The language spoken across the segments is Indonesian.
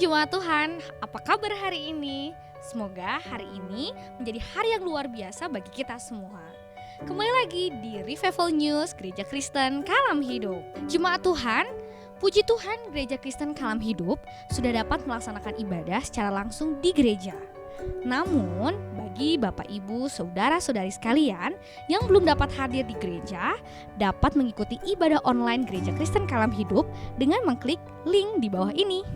Jemaat Tuhan, apa kabar hari ini? Semoga hari ini menjadi hari yang luar biasa bagi kita semua. Kembali lagi di Revival News Gereja Kristen Kalam Hidup. Jemaat Tuhan, puji Tuhan Gereja Kristen Kalam Hidup sudah dapat melaksanakan ibadah secara langsung di gereja. Namun, bagi Bapak Ibu, Saudara-saudari sekalian yang belum dapat hadir di gereja, dapat mengikuti ibadah online Gereja Kristen Kalam Hidup dengan mengklik link di bawah ini.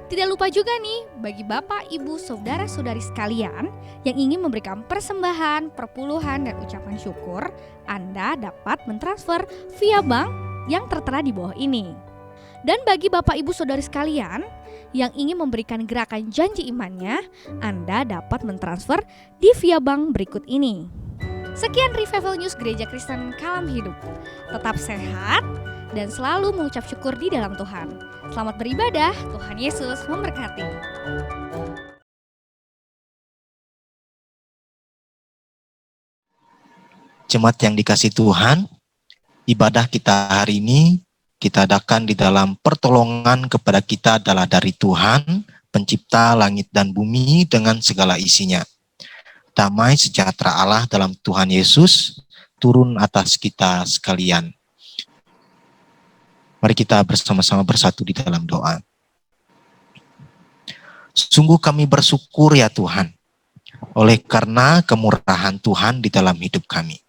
Tidak lupa juga nih, bagi Bapak, Ibu, Saudara-saudari sekalian yang ingin memberikan persembahan, perpuluhan, dan ucapan syukur, Anda dapat mentransfer via bank yang tertera di bawah ini. Dan bagi Bapak, Ibu, Saudari sekalian yang ingin memberikan gerakan janji imannya, Anda dapat mentransfer di via bank berikut ini. Sekian Revival News Gereja Kristen Kalam Hidup. Tetap sehat dan selalu mengucap syukur di dalam Tuhan. Selamat beribadah, Tuhan Yesus memberkati. Jemaat yang dikasihi Tuhan, ibadah kita hari ini kita adakan di dalam pertolongan kepada kita adalah dari Tuhan, pencipta langit dan bumi dengan segala isinya. Damai sejahtera Allah dalam Tuhan Yesus turun atas kita sekalian. Mari kita bersama-sama bersatu di dalam doa. Sungguh kami bersyukur ya Tuhan, oleh karena kemurahan Tuhan di dalam hidup kami.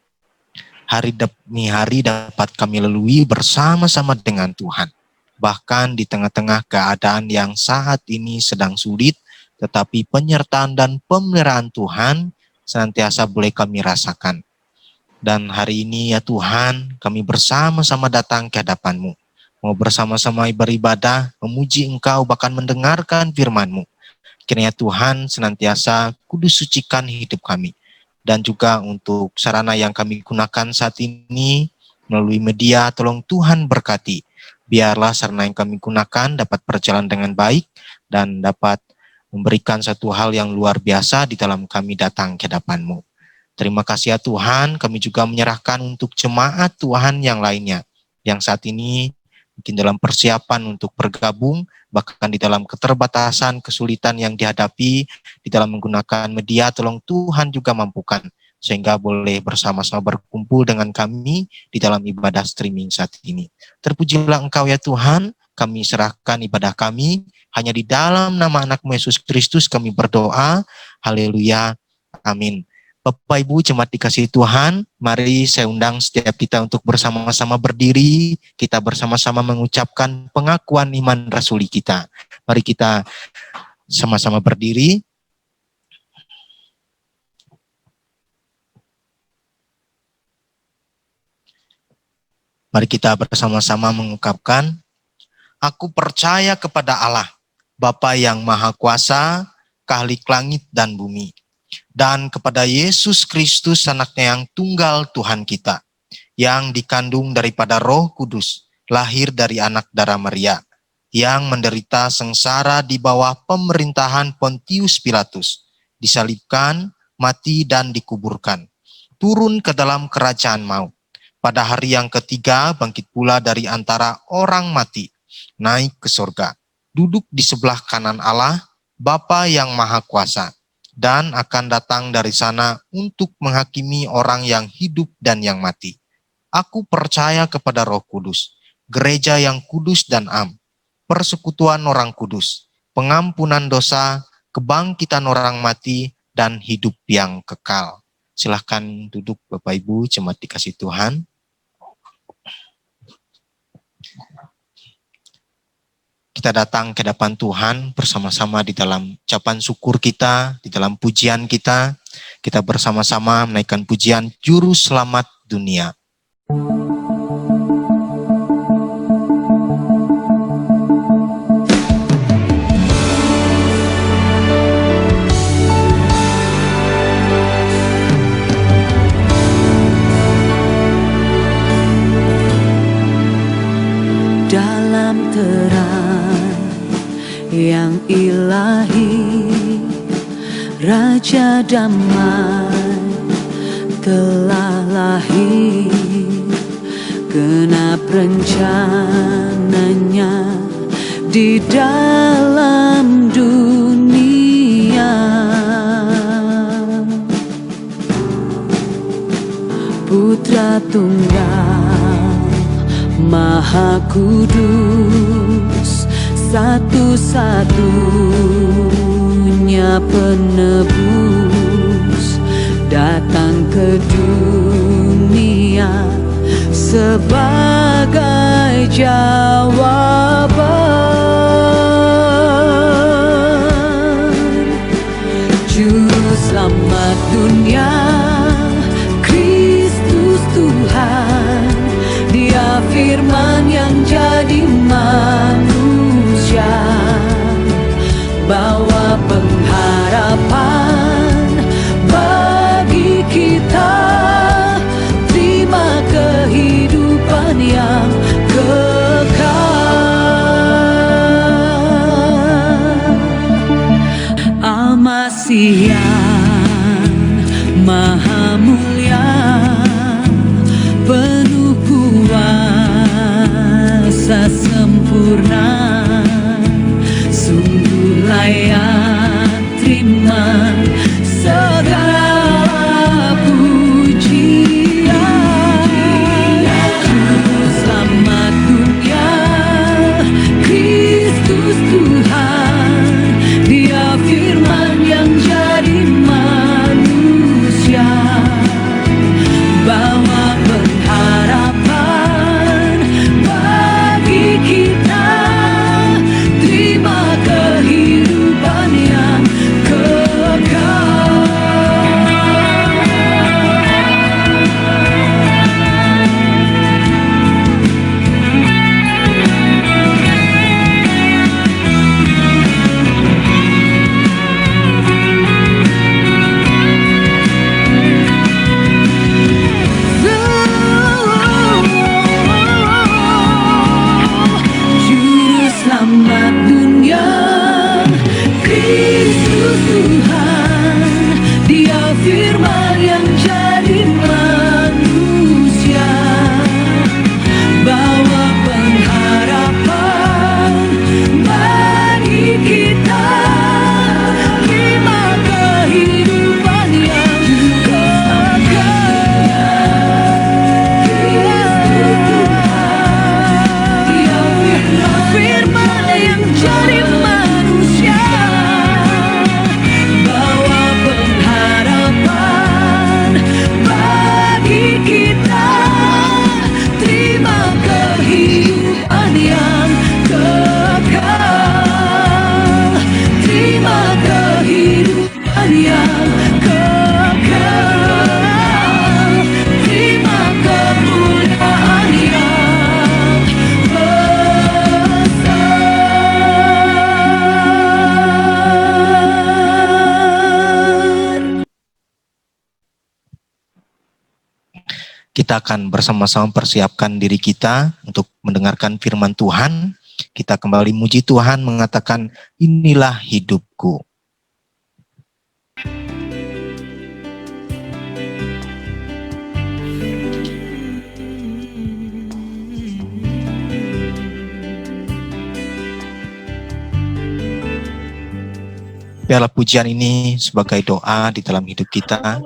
Hari demi hari dapat kami lalui bersama-sama dengan Tuhan. Bahkan di tengah-tengah keadaan yang saat ini sedang sulit, tetapi penyertaan dan pemeliharaan Tuhan senantiasa boleh kami rasakan. Dan hari ini ya Tuhan, kami bersama-sama datang ke hadapan-Mu. Mau bersama-sama beribadah, memuji Engkau, bahkan mendengarkan firman-Mu. Kiranya Tuhan senantiasa kudus sucikan hidup kami. Dan juga untuk sarana yang kami gunakan saat ini, melalui media, tolong Tuhan berkati. Biarlah sarana yang kami gunakan dapat berjalan dengan baik, dan dapat memberikan satu hal yang luar biasa di dalam kami datang ke hadapan-Mu. Terima kasih ya Tuhan, kami juga menyerahkan untuk jemaat Tuhan yang lainnya, yang saat ini mungkin dalam persiapan untuk bergabung, bahkan di dalam keterbatasan, kesulitan yang dihadapi, di dalam menggunakan media, tolong Tuhan juga mampukan, sehingga boleh bersama-sama berkumpul dengan kami di dalam ibadah streaming saat ini. Terpujilah Engkau ya Tuhan, kami serahkan ibadah kami, hanya di dalam nama anak Yesus Kristus kami berdoa, haleluya, amin. Bapak Ibu jemaat dikasihi Tuhan, mari saya undang setiap kita untuk bersama-sama berdiri, kita bersama-sama mengucapkan pengakuan iman rasuli kita. Mari kita sama-sama berdiri. Mari kita bersama-sama mengungkapkan, aku percaya kepada Allah, Bapa yang Maha Kuasa, Khalik langit dan bumi. Dan kepada Yesus Kristus anaknya yang tunggal Tuhan kita, yang dikandung daripada Roh Kudus, lahir dari anak darah Maria, yang menderita sengsara di bawah pemerintahan Pontius Pilatus, disalibkan, mati dan dikuburkan, turun ke dalam kerajaan maut. Pada hari yang ketiga bangkit pula dari antara orang mati, naik ke surga, duduk di sebelah kanan Allah, Bapa yang Maha Kuasa, dan akan datang dari sana untuk menghakimi orang yang hidup dan yang mati. Aku percaya kepada Roh Kudus, gereja yang kudus dan am, persekutuan orang kudus, pengampunan dosa, kebangkitan orang mati, dan hidup yang kekal. Silahkan duduk Bapak Ibu, jemaat dikasihi Tuhan. Kita datang ke hadapan Tuhan bersama-sama di dalam ucapan syukur kita, di dalam pujian kita. Kita bersama-sama menaikkan pujian Juru Selamat Dunia. Dalam terang yang ilahi, Raja damai telah lahir, genap rencananya di dalam dunia. Putra Tunggal Maha Kudus, satu-satunya penebus, datang ke dunia sebagai jawaban. Juru selamat dunia, Kristus Tuhan, Dia firman yang jadi manusia, bawa pengharapan bagi kita, terima kehidupan yang kekal. Al-Masih yang maha mulia, penuh kuasa sempurna, sungguh layak terima segala pujian. Juru selamat dunia, Kristus Tuhan, Dia firman yang jadi manusia, bawa pengharapan bagi kita, terima kehidupan yang kekal. Juru selamat dunia, Kristus Tuhan, Dia firman yang jadi manusia, bawa pengharapan bagi kita, terima kehidupan yang kekal. Dia firman yang jadi manusia, bawa pengharapan bagi kita, terima kehidupan yang kekal, terima kehidupan yang kekal, terima kemuliaan yang besar. Kita akan bersama-sama persiapkan diri kita untuk mendengarkan firman Tuhan. Kita kembali muji Tuhan, mengatakan, inilah hidupku. Biarlah pujian ini sebagai doa di dalam hidup kita,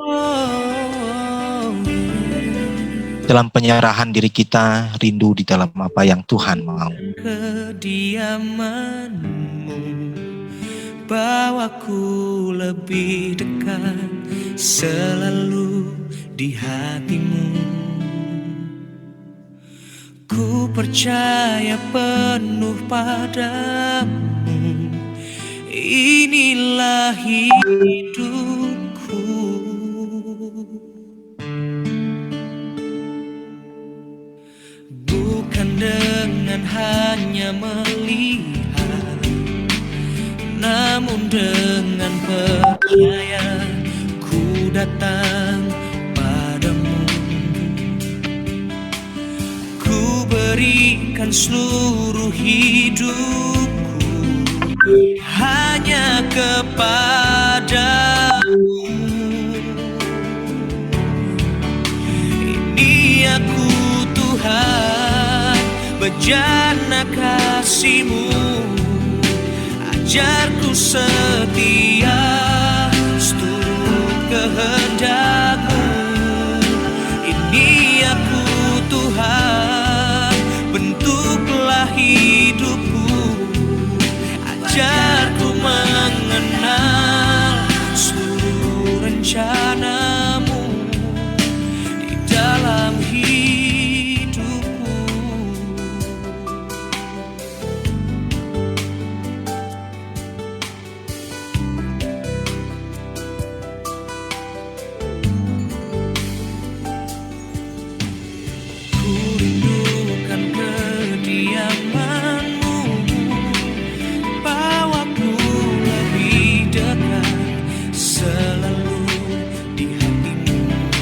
dalam penyerahan diri kita, rindu di dalam apa yang Tuhan mau. Kediamanmu bawaku lebih dekat, selalu di hatimu. Ku percaya penuh padamu, inilah hidupku. Bukan dengan hanya melihat, namun dengan percaya ku datang padamu. Ku berikan seluruh hidupku hanya kepadamu. Ini aku Tuhan, bejana kasih-Mu. ajarku setia seturut kehendak-Mu. Ini aku Tuhan, bentuklah hidupku, ajarku mengenal seluruh rencana-Mu di dalam hidupku. Ku rindukan kediaman-Mu, bawaku lebih dekat, selalu di hati-Mu.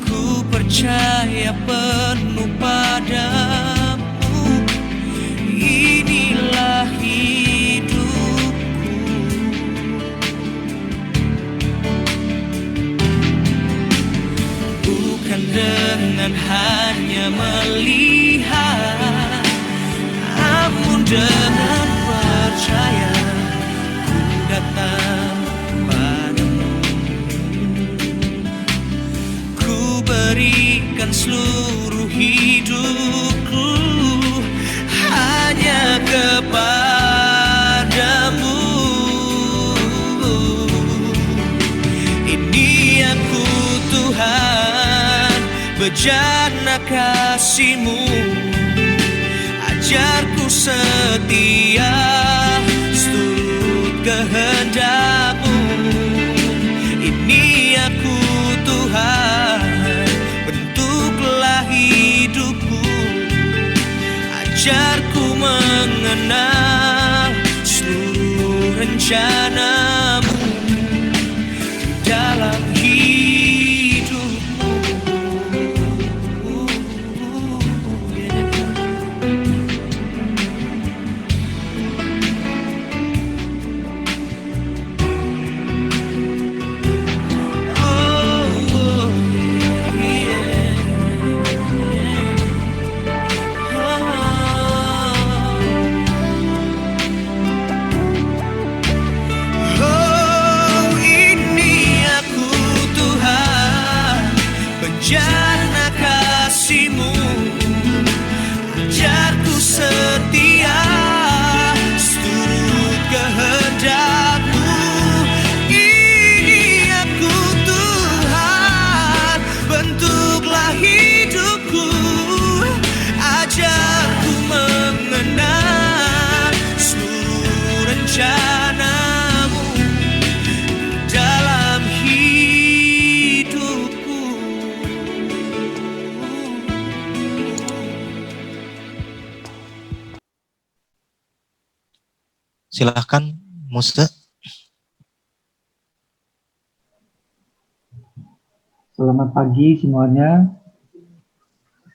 Ku percaya penuh padamu, inilah hidupku. Bukan dengan hanya melihat, namun dengan percaya ku datang padamu. Ku berikan seluruh hidupku hanya kepadamu. Ini aku Tuhan, bejana kasih-Mu, ajarku setia seturut kehendak-Mu. Ini aku Tuhan, bentuklah hidupku, ajarku mengenal seluruh rencana-Mu di dalam hidupku. Bejana kasih-Mu, ajarku setia seturut kehendak-Mu. Ini aku Tuhan, bentuklah hidupku, ajarku mengenal seluruh rencana-Mu dalam hidupku. Silahkan Musa. Selamat pagi semuanya.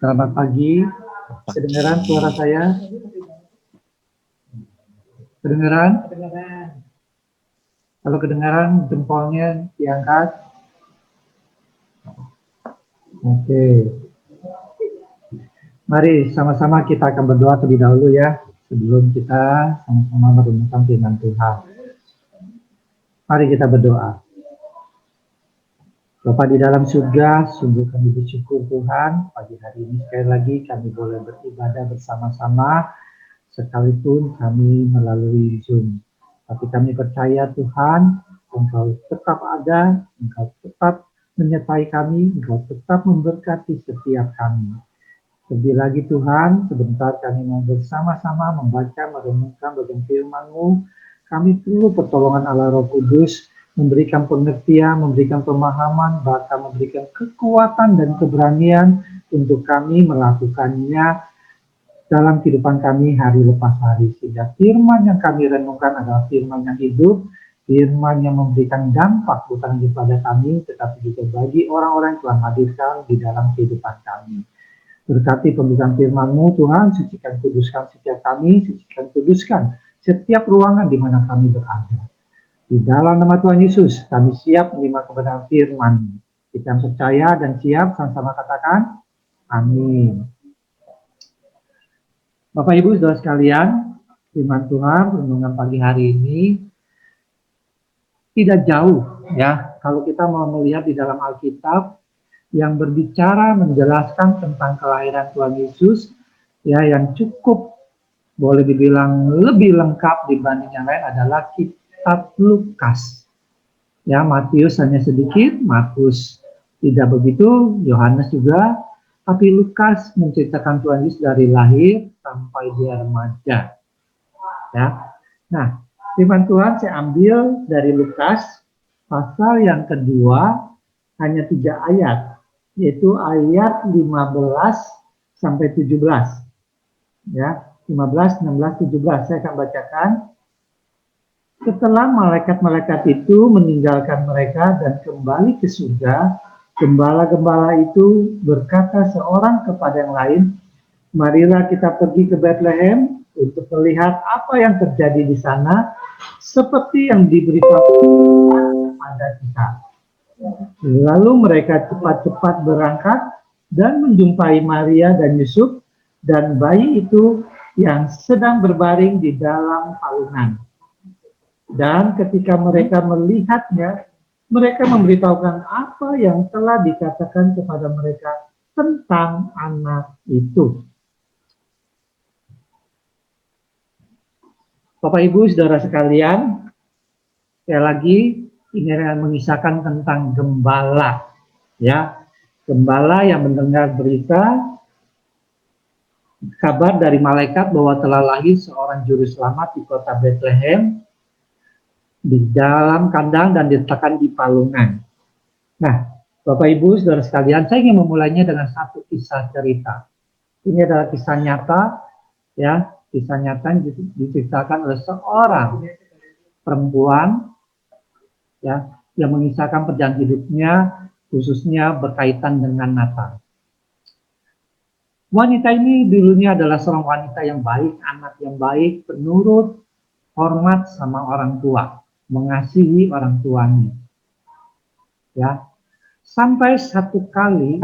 Selamat pagi. Kedengaran suara saya? Kedengaran? Kalau kedengaran, jempolnya diangkat. Oke. Mari sama-sama kita akan berdoa terlebih dahulu ya, sebelum kita sama-sama merenungkan firman Tuhan. Mari kita berdoa. Bapa di dalam surga, sungguh kami bersyukur Tuhan, pagi hari ini sekali lagi kami boleh beribadah bersama-sama, sekalipun kami melalui Zoom. Tapi kami percaya Tuhan, Engkau tetap ada, Engkau tetap menyertai kami, Engkau tetap memberkati setiap kami. Lebih lagi Tuhan, sebentar kami mau bersama-sama membaca, merenungkan bagian firman-Mu. Kami perlu pertolongan Allah Roh Kudus, memberikan pengertian, memberikan pemahaman, bahkan memberikan kekuatan dan keberanian untuk kami melakukannya dalam kehidupan kami hari lepas hari. Sehingga firman yang kami renungkan adalah firman yang hidup, firman yang memberikan dampak bukan hanya pada kami, tetapi juga bagi orang-orang yang telah hadirkan di dalam kehidupan kami. Berkati pemberitaan firman-Mu Tuhan, sucikan kuduskan setiap kami, sucikan kuduskan setiap ruangan di mana kami berada. Di dalam nama Tuhan Yesus, kami siap menerima kebenaran firman. Kita yang percaya dan siap, sama-sama katakan, amin. Bapak Ibu saudara sekalian, firman Tuhan renungan pagi hari ini tidak jauh ya kalau kita mau melihat di dalam Alkitab yang berbicara menjelaskan tentang kelahiran Tuhan Yesus ya yang cukup boleh dibilang lebih lengkap dibanding yang lain adalah kitab Lukas. Ya, Matius hanya sedikit, Markus tidak begitu, Yohanes juga, tapi Lukas menceritakan Tuhan Yesus dari lahir sampai dia remaja. Ya. Nah, firman Tuhan saya ambil dari Lukas pasal yang kedua hanya 3 ayat, yaitu ayat 15 sampai 17. Ya, 15, 16, 17 saya akan bacakan. Setelah malaikat-malaikat itu meninggalkan mereka dan kembali ke surga, gembala-gembala itu berkata seorang kepada yang lain, marilah kita pergi ke Bethlehem untuk melihat apa yang terjadi di sana, seperti yang diberitahukan kepada kita. Lalu mereka cepat-cepat berangkat dan menjumpai Maria dan Yusuf dan bayi itu yang sedang berbaring di dalam palungan. Dan ketika mereka melihatnya, mereka memberitahukan apa yang telah dikatakan kepada mereka tentang anak itu. Bapak Ibu Saudara sekalian, sekali lagi ini akan mengisahkan tentang gembala, ya, gembala yang mendengar berita kabar dari malaikat bahwa telah lahir seorang juru selamat di kota Bethlehem, di dalam kandang dan diletakkan di palungan. Nah, Bapak Ibu Saudara sekalian, saya ingin memulainya dengan satu kisah cerita. Ini adalah kisah nyata, ya, kisah nyata yang diceritakan oleh seorang perempuan, ya, yang mengisahkan perjalanan hidupnya, khususnya berkaitan dengan Natal. Wanita ini dulunya adalah seorang wanita yang baik, anak yang baik, penurut, hormat sama orang tua, mengasihi orang tuanya. Ya. Sampai satu kali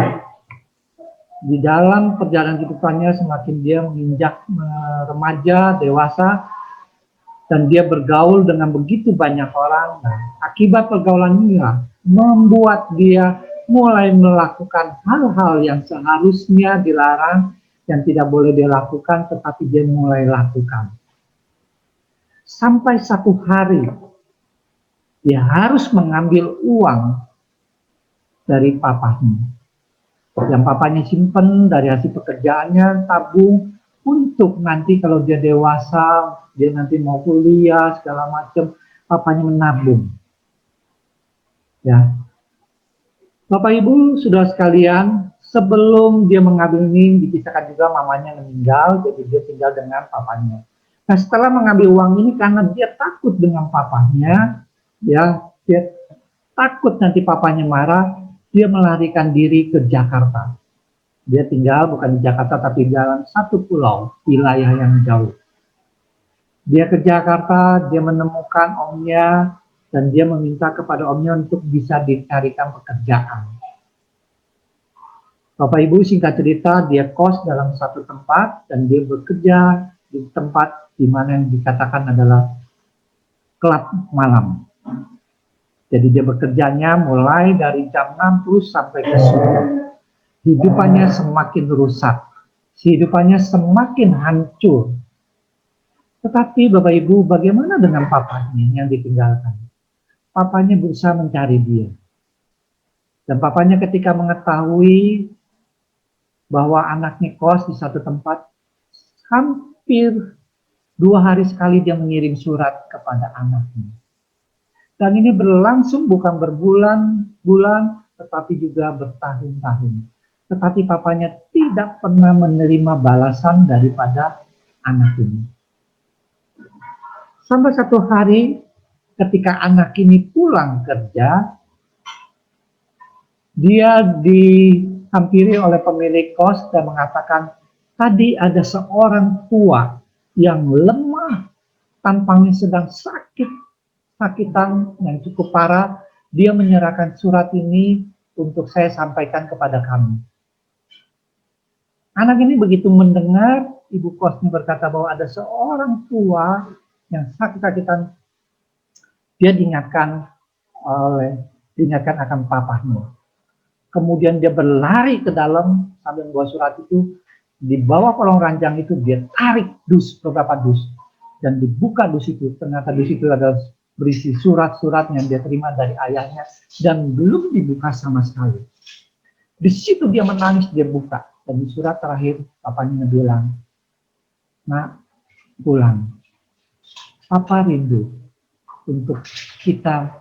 di dalam perjalanan kehidupannya semakin dia menginjak remaja, dewasa, dan dia bergaul dengan begitu banyak orang. Nah, akibat pergaulan ini membuat dia mulai melakukan hal-hal yang seharusnya dilarang, yang tidak boleh dia lakukan, tetapi dia mulai lakukan. Sampai satu hari dia harus mengambil uang dari papahnya. Yang papanya simpen dari hasil pekerjaannya, tabung, untuk nanti kalau dia dewasa, dia nanti mau kuliah, segala macam, papanya menabung. Ya. Bapak Ibu, Saudara sekalian, sebelum dia mengambil ini, dikisahkan juga mamanya meninggal, jadi dia tinggal dengan papanya. Nah, setelah mengambil uang ini, karena dia takut dengan papanya, ya, dia takut nanti papanya marah, dia melarikan diri ke Jakarta. Dia tinggal bukan di Jakarta, tapi di dalam satu pulau, wilayah yang jauh. Dia ke Jakarta, dia menemukan omnya, dan dia meminta kepada omnya untuk bisa dicarikan pekerjaan. Bapak Ibu, singkat cerita, dia kos dalam satu tempat, dan dia bekerja di tempat di mana yang dikatakan adalah klub malam. Jadi dia bekerjanya mulai dari jam 6 terus sampai ke subuh. Hidupannya semakin rusak. Hidupannya semakin hancur. Tetapi Bapak Ibu, bagaimana dengan papanya yang ditinggalkan? Papanya berusaha mencari dia. Dan papanya ketika mengetahui bahwa anaknya kos di satu tempat, hampir 2 hari sekali dia mengirim surat kepada anaknya. Dan ini berlangsung bukan berbulan-bulan, tetapi juga bertahun-tahun. Tetapi papanya tidak pernah menerima balasan daripada anak ini. Sampai satu hari, ketika anak ini pulang kerja, dia dihampiri oleh pemilik kos dan mengatakan, tadi ada seorang tua yang lemah, tampangnya sedang sakitan yang cukup parah. Dia menyerahkan surat ini untuk saya sampaikan kepada kamu. Anak ini begitu mendengar, ibu kos ini berkata bahwa ada seorang tua yang sakit-sakitan, dia diingatkan akan papahnya. Kemudian dia berlari ke dalam sambil membawa surat itu. Di bawah kolong ranjang itu dia tarik beberapa dus, dan dibuka dus itu. Ternyata dus itu adalah berisi surat-surat yang dia terima dari ayahnya dan belum dibuka sama sekali. Di situ dia menangis, dia buka, dan di surat terakhir papanya bilang, "Nak, pulang. Papa rindu untuk kita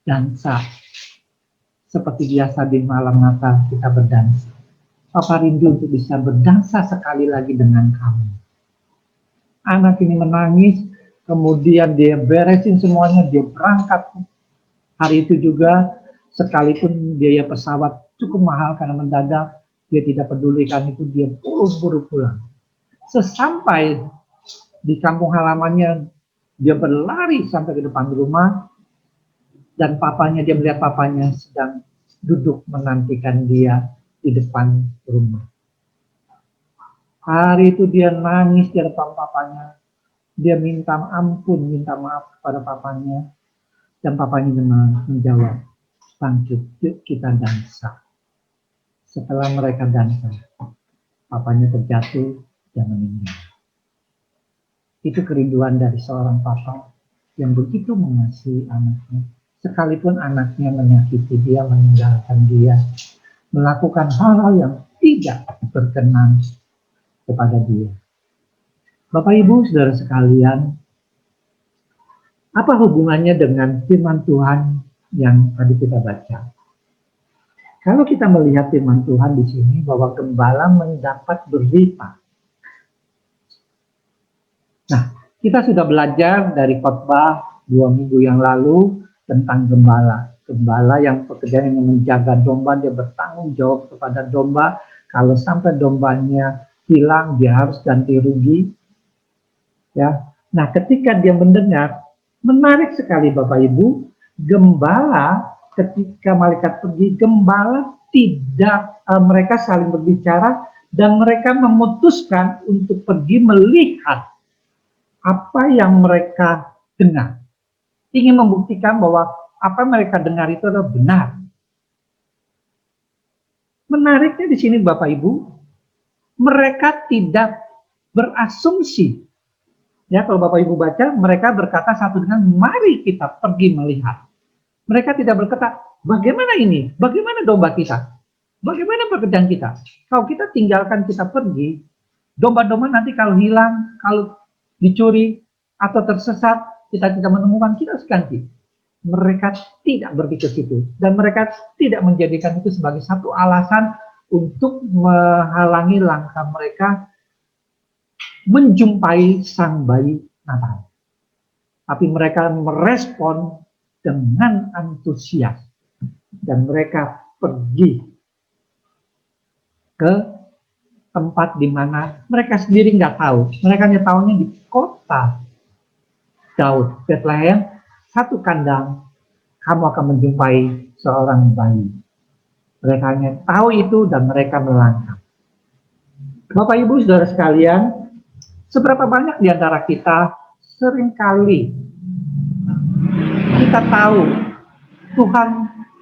dansa seperti biasa di malam Natal kita berdansa. Papa rindu untuk bisa berdansa sekali lagi dengan kamu." Anak ini menangis, kemudian dia beresin semuanya, dia berangkat. Hari itu juga, sekalipun biaya pesawat cukup mahal karena mendadak, dia tidak pedulikan itu, dia buru-buru pulang. Sesampai di kampung halamannya, dia berlari sampai ke depan rumah, dan dia melihat papanya sedang duduk menantikan dia di depan rumah. Hari itu dia nangis di depan papanya. Dia minta ampun, minta maaf kepada papanya. Dan papanya menjawab, "Bangkit, yuk kita dansa." Setelah mereka dansa, papanya terjatuh dan meninggal. Itu kerinduan dari seorang papa yang begitu mengasihi anaknya. Sekalipun anaknya menyakiti dia, meninggalkan dia, melakukan hal-hal yang tidak berkenan kepada dia. Bapak Ibu Saudara sekalian, apa hubungannya dengan firman Tuhan yang tadi kita baca? Kalau kita melihat firman Tuhan di sini bahwa gembala mendapat berlipat. Nah, kita sudah belajar dari khotbah 2 minggu yang lalu tentang gembala. Gembala yang pekerjaannya menjaga domba, dia bertanggung jawab kepada domba. Kalau sampai dombanya hilang, dia harus ganti rugi. Ya, nah ketika dia mendengar, menarik sekali Bapak Ibu, gembala ketika malaikat pergi, gembala tidak, mereka saling berbicara dan mereka memutuskan untuk pergi melihat apa yang mereka dengar. Ingin membuktikan bahwa apa mereka dengar itu adalah benar. Menariknya di sini Bapak Ibu, mereka tidak berasumsi. Ya, kalau Bapak Ibu baca, mereka berkata satu dengan, "Mari kita pergi melihat." Mereka tidak berkata, "Bagaimana ini? Bagaimana domba kita? Bagaimana pekerjaan kita? Kalau kita tinggalkan, kita pergi, domba-domba nanti kalau hilang, kalau dicuri atau tersesat, kita tidak menemukan, kita harus ganti." Mereka tidak berpikir situ, dan mereka tidak menjadikan itu sebagai satu alasan untuk menghalangi langkah mereka menjumpai sang bayi Natal. Tapi mereka merespon dengan antusias, dan mereka pergi ke tempat di mana mereka sendiri nggak tahu. Mereka hanya tahunya di kota Daud, Bethlehem, satu kandang, kamu akan menjumpai seorang bayi. Mereka hanya tahu itu dan mereka melangkah. Bapak Ibu Saudara sekalian, seberapa banyak di antara kita seringkali kita tahu Tuhan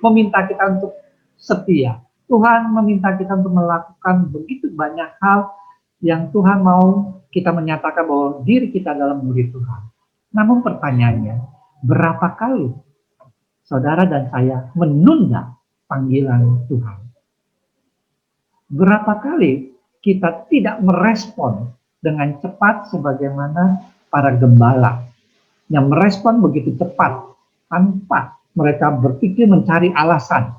meminta kita untuk setia. Tuhan meminta kita untuk melakukan begitu banyak hal yang Tuhan mau kita menyatakan bahwa diri kita adalah murid Tuhan. Namun pertanyaannya, berapa kali saudara dan saya menunda panggilan Tuhan? Berapa kali kita tidak merespon dengan cepat sebagaimana para gembala yang merespon begitu cepat tanpa mereka berpikir mencari alasan?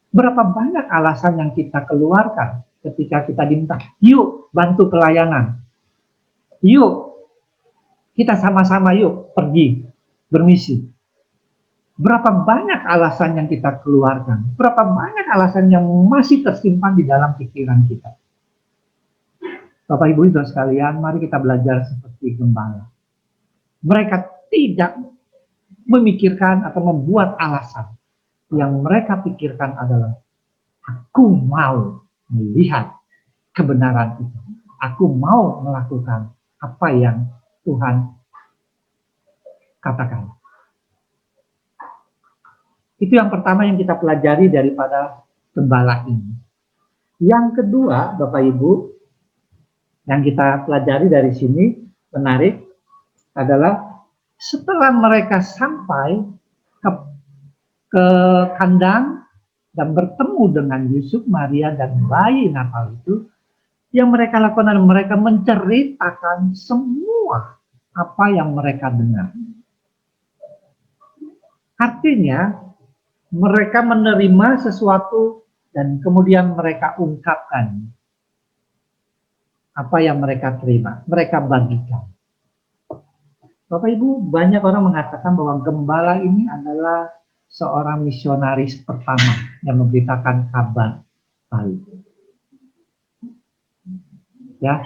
Berapa banyak alasan yang kita keluarkan ketika kita diminta, "Yuk bantu pelayanan, yuk kita sama-sama yuk pergi bermisi." Berapa banyak alasan yang kita keluarkan? Berapa banyak alasan yang masih tersimpan di dalam pikiran kita? Bapak Ibu Saudara sekalian, mari kita belajar seperti gembala. Mereka tidak memikirkan atau membuat alasan. Yang mereka pikirkan adalah, "Aku mau melihat kebenaran itu. Aku mau melakukan apa yang Tuhan katakan. Itu yang pertama yang kita pelajari daripada gembala ini. Yang kedua, Bapak Ibu, yang kita pelajari dari sini menarik adalah setelah mereka sampai ke kandang dan bertemu dengan Yusuf, Maria, dan bayi Natal itu, yang mereka lakukan adalah mereka menceritakan semua apa yang mereka dengar. Artinya, mereka menerima sesuatu dan kemudian mereka ungkapkan apa yang mereka terima, mereka bagikan. Bapak Ibu, banyak orang mengatakan bahwa gembala ini adalah seorang misionaris pertama yang memberitakan kabar baik. Ya,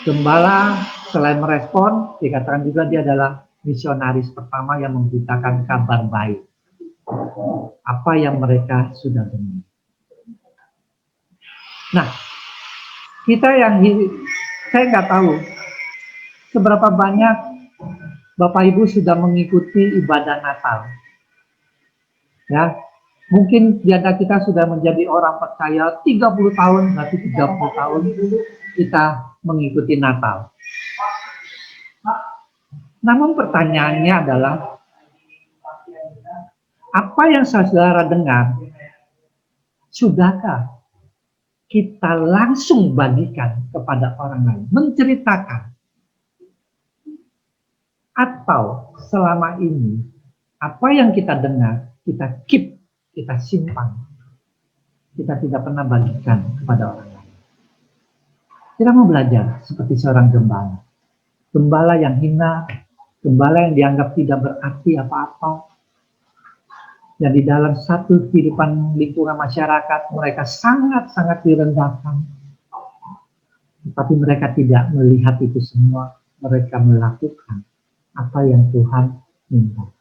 gembala selain merespon, dikatakan juga dia adalah misionaris pertama yang memberitakan kabar baik. Apa yang mereka sudah dengar. Nah, kita yang saya nggak tahu seberapa banyak Bapak Ibu sudah mengikuti ibadah Natal. Ya, mungkin di antara kita sudah menjadi orang percaya 30 tahun, berarti 30 tahun kita mengikuti Natal. Namun pertanyaannya adalah, apa yang saudara dengar, sudahkah kita langsung bagikan kepada orang lain, menceritakan? Atau selama ini, apa yang kita dengar, kita keep, kita simpan. Kita tidak pernah bagikan kepada orang lain. Kita mau belajar seperti seorang gembala. Gembala yang hina, gembala yang dianggap tidak berarti apa-apa. Yang di dalam satu kehidupan lingkungan masyarakat, mereka sangat-sangat direndahkan. Tapi mereka tidak melihat itu semua. Mereka melakukan apa yang Tuhan minta.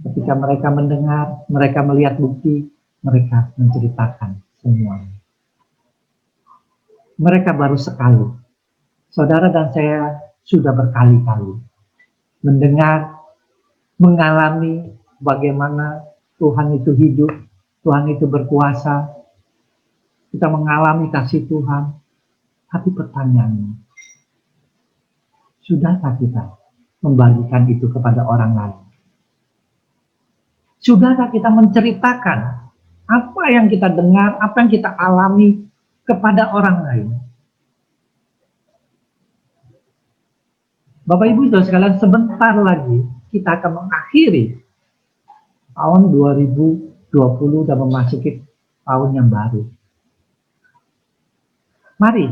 Ketika mereka mendengar, mereka melihat bukti, mereka menceritakan semuanya. Mereka baru sekali. Saudara dan saya sudah berkali-kali mendengar, mengalami bagaimana Tuhan itu hidup, Tuhan itu berkuasa. Kita mengalami kasih Tuhan. Tapi pertanyaannya, sudahkah kita membagikan itu kepada orang lain? Sudahkah kita menceritakan apa yang kita dengar, apa yang kita alami kepada orang lain? Bapak Ibu Saudara sekalian, sebentar lagi kita akan mengakhiri tahun 2020 dan memasuki tahun yang baru. Mari,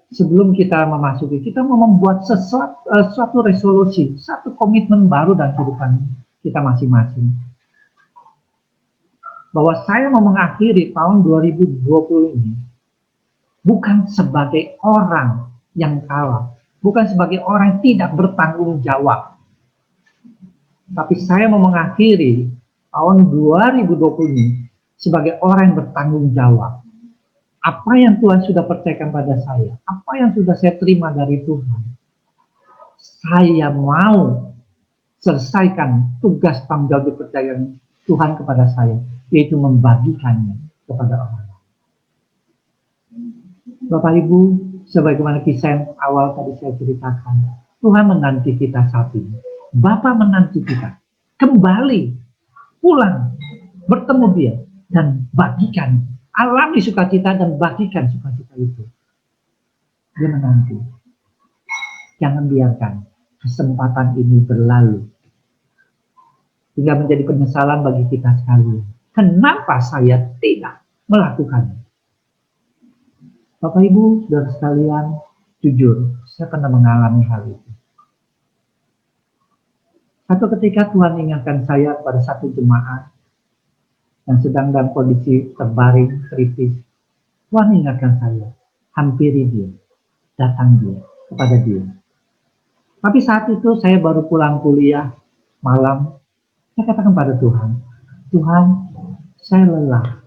sebelum kita memasuki, kita mau membuat suatu resolusi, satu komitmen baru dalam kehidupan kita masing-masing. Bahwa saya mau mengakhiri tahun 2020 ini bukan sebagai orang yang kalah, bukan sebagai orang yang tidak bertanggung jawab. Tapi saya mau mengakhiri tahun 2020 ini sebagai orang yang bertanggung jawab. Apa yang Tuhan sudah percayakan pada saya, apa yang sudah saya terima dari Tuhan, saya mau selesaikan tugas tanggung jawab dipercayakan Tuhan kepada saya, yaitu membagikannya kepada orang lain. Bapak Ibu, sebagaimana kisah yang awal tadi saya ceritakan, Tuhan menanti kita saat ini. Bapa menanti kita kembali pulang, bertemu Dia, dan bagikan, alami sukacita dan bagikan sukacita itu. Dia menanti. Jangan biarkan kesempatan ini berlalu hingga menjadi penyesalan bagi kita sekalian. Kenapa saya tidak melakukannya? Bapak Ibu, saudara sekalian, jujur, saya pernah mengalami hal itu. Satu ketika Tuhan ingatkan saya pada satu jemaat yang sedang dalam kondisi terbaring, kritis. Tuhan ingatkan saya, hampiri dia, datang dia, kepada dia. Tapi saat itu saya baru pulang kuliah malam. Saya katakan pada Tuhan, Tuhan, saya lelah.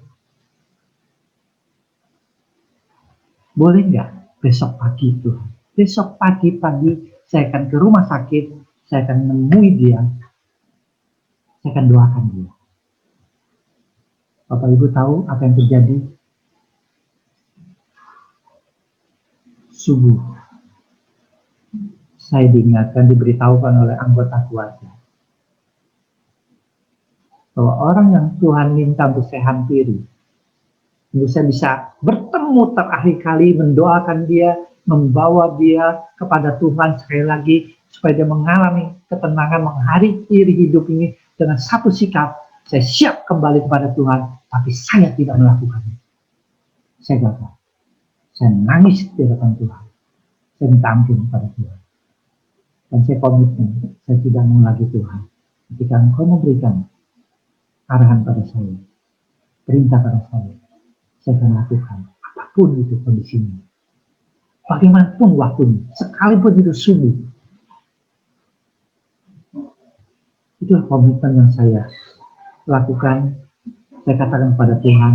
Boleh nggak besok pagi Tuhan. Besok pagi-pagi saya akan ke rumah sakit, saya akan menemui dia, saya akan doakan dia. Bapak Ibu tahu apa yang terjadi? Subuh, saya diingatkan, diberitahukan oleh anggota keluarga bahwa orang yang Tuhan minta untuk saya hampiri, untuk saya bisa bertemu terakhir kali, mendoakan dia, membawa dia kepada Tuhan sekali lagi, supaya dia mengalami ketenangan, mengakhiri hidup ini dengan satu sikap, saya siap kembali kepada Tuhan, tapi saya tidak melakukannya. Saya gagal. Saya nangis di hadapan Tuhan. Saya minta ampun kepada Tuhan. Dan saya komitmen, saya tidak mau lagi Tuhan. Ketika Engkau memberikan arahan pada saya, perintah pada saya akan lakukan apapun itu kondisinya. Bagaimanapun waktunya, sekalipun itu subuh. Itulah komitmen yang saya lakukan, saya katakan kepada Tuhan,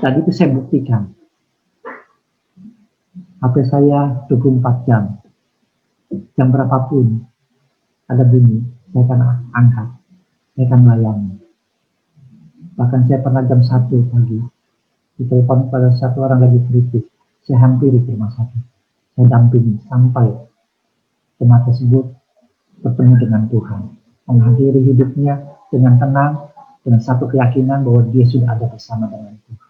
dan itu saya buktikan. HP saya 24 jam, jam berapapun ada bunyi, saya akan angkat, saya akan layani. Bahkan saya pernah jam 1 pagi, ditelepon pada satu orang lagi kritis, saya hampiri ke rumah sakit, saya dampingi sampai jemaat tersebut bertemu dengan Tuhan, mengakhiri hidupnya dengan tenang, dengan satu keyakinan bahwa dia sudah ada bersama dengan Tuhan.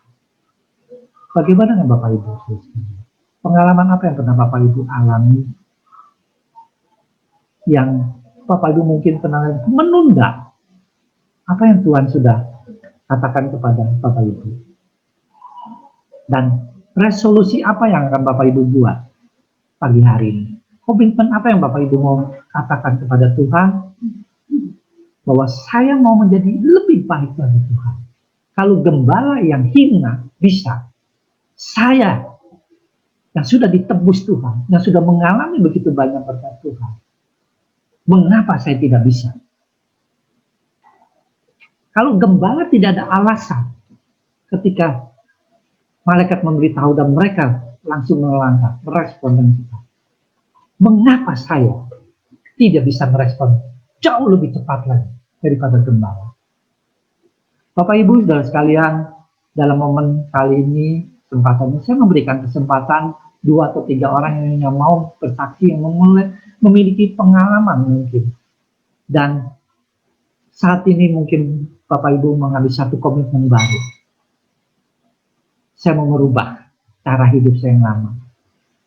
Bagaimana dengan Bapak Ibu? Pengalaman apa yang pernah Bapak Ibu alami, yang Bapak Ibu mungkin pernah menunda apa yang Tuhan sudah katakan kepada Bapak Ibu? Dan resolusi apa yang akan Bapak Ibu buat pagi hari ini? Komitmen apa yang Bapak Ibu mau katakan kepada Tuhan? Bahwa saya mau menjadi lebih baik bagi Tuhan. Kalau gembala yang hina bisa, saya yang sudah ditebus Tuhan, yang sudah mengalami begitu banyak berkat Tuhan, mengapa saya tidak bisa? Kalau gembala tidak ada alasan ketika malaikat memberitahu dan mereka langsung melangkah, merespon dengan cepat. Mengapa saya tidak bisa merespon jauh lebih cepat lagi daripada gembala? Bapak Ibu saudara sekalian, dalam momen kali ini, kesempatan ini, saya memberikan kesempatan 2 atau 3 orang yang mau bersaksi, yang memiliki pengalaman mungkin. Dan saat ini mungkin Bapak Ibu mengambil satu komitmen baru. Saya mau merubah cara hidup saya yang lama.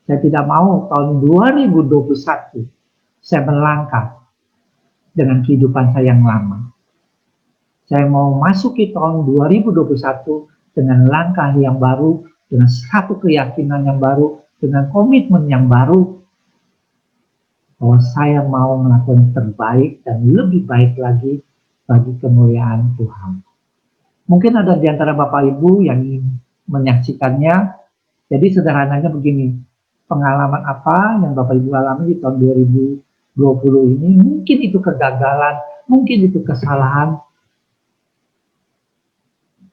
Saya tidak mau tahun 2021 saya melangkah dengan kehidupan saya yang lama. Saya mau masuki tahun 2021 dengan langkah yang baru, dengan satu keyakinan yang baru, dengan komitmen yang baru, bahwa saya mau melakukan terbaik dan lebih baik lagi bagi kemuliaan Tuhan. Mungkin ada di antara Bapak Ibu yang ingin menyaksikannya. Jadi sederhananya begini, pengalaman apa yang Bapak Ibu alami di tahun 2020 ini, mungkin itu kegagalan, mungkin itu kesalahan,